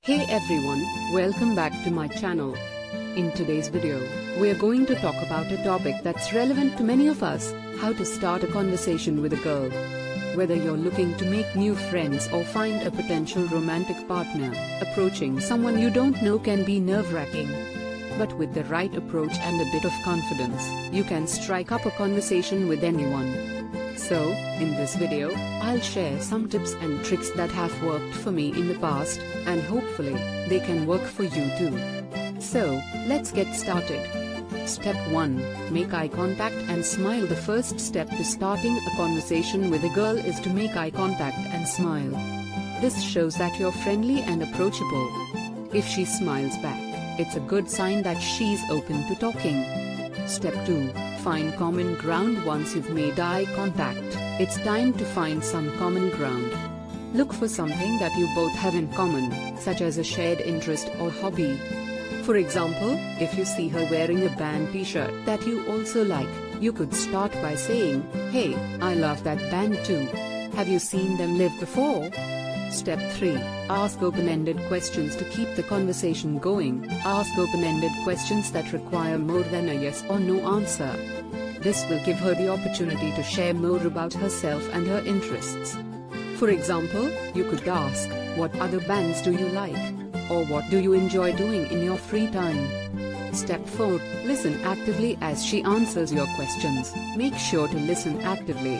Hey everyone, welcome back to my channel. In today's video, we're going to talk about a topic that's relevant to many of us: how to start a conversation with a girl. Whether you're looking to make new friends or find a potential romantic partner, approaching someone you don't know can be nerve-wracking. But with the right approach and a bit of confidence, you can strike up a conversation with anyone. So, in this video, I'll share some tips and tricks that have worked for me in the past, and hopefully, they can work for you too. So, let's get started. Step 1. Make eye contact and smile. The first step to starting a conversation with a girl is to make eye contact and smile. This shows that you're friendly and approachable. If she smiles back, it's a good sign that she's open to talking. Step 2. Find common ground. Once you've made eye contact, it's time to find some common ground. Look for something that you both have in common, such as a shared interest or hobby. For example, if you see her wearing a band t-shirt that you also like, you could start by saying, "Hey, I love that band too. Have you seen them live before?" Step 3. Ask open-ended questions to keep the conversation going. Ask open-ended questions that require more than a yes or no answer. This will give her the opportunity to share more about herself and her interests. For example, you could ask, "What other bands do you like?" Or "What do you enjoy doing in your free time?" Step 4. Listen actively as she answers your questions. Make sure to listen actively.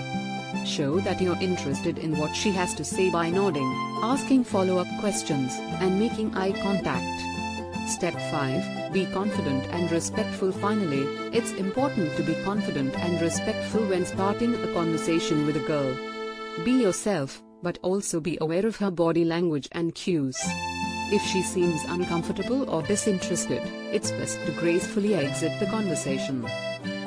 Show that you're interested in what she has to say by nodding, asking follow-up questions, and making eye contact. Step 5. Be confident and respectful. Finally, it's important to be confident and respectful when starting a conversation with a girl. Be yourself, but also be aware of her body language and cues. If she seems uncomfortable or disinterested, it's best to gracefully exit the conversation.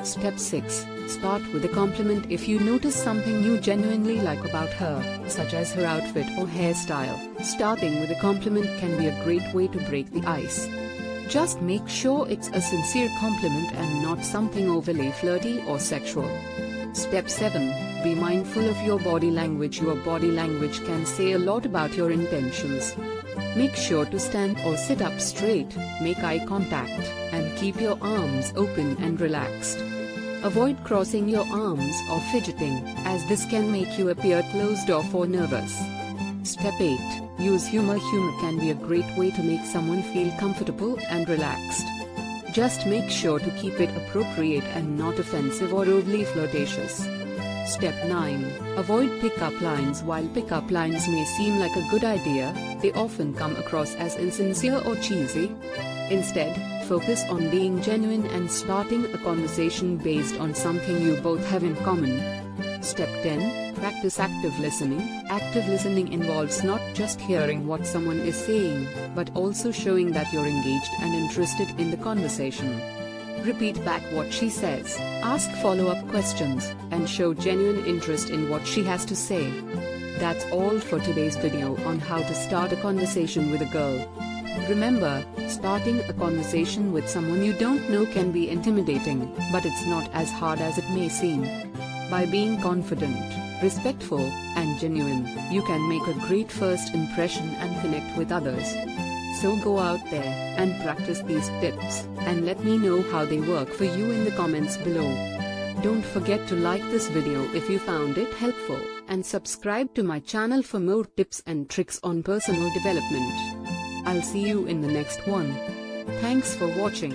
Step 6. Start with a compliment. If you notice something you genuinely like about her, such as her outfit or hairstyle, starting with a compliment can be a great way to break the ice. Just make sure it's a sincere compliment and not something overly flirty or sexual. Step 7. Be mindful of your body language. Your body language can say a lot about your intentions. Make sure to stand or sit up straight, make eye contact, and keep your arms open and relaxed. Avoid crossing your arms or fidgeting, as this can make you appear closed off or nervous. Step 8. Use humor. Humor can be a great way to make someone feel comfortable and relaxed. Just make sure to keep it appropriate and not offensive or overly flirtatious. Step 9. Avoid pick-up lines. While pick-up lines may seem like a good idea, they often come across as insincere or cheesy. Instead, focus on being genuine and starting a conversation based on something you both have in common. Step 10. Practice active listening. Active listening involves not just hearing what someone is saying, but also showing that you're engaged and interested in the conversation. Repeat back what she says, ask follow-up questions, and show genuine interest in what she has to say. That's all for today's video on how to start a conversation with a girl. Remember, starting a conversation with someone you don't know can be intimidating, but it's not as hard as it may seem. By being confident, respectful, and genuine, you can make a great first impression and connect with others. So go out there and practice these tips, and let me know how they work for you in the comments below. Don't forget to like this video if you found it helpful, and subscribe to my channel for more tips and tricks on personal development. I'll see you in the next one. Thanks for watching.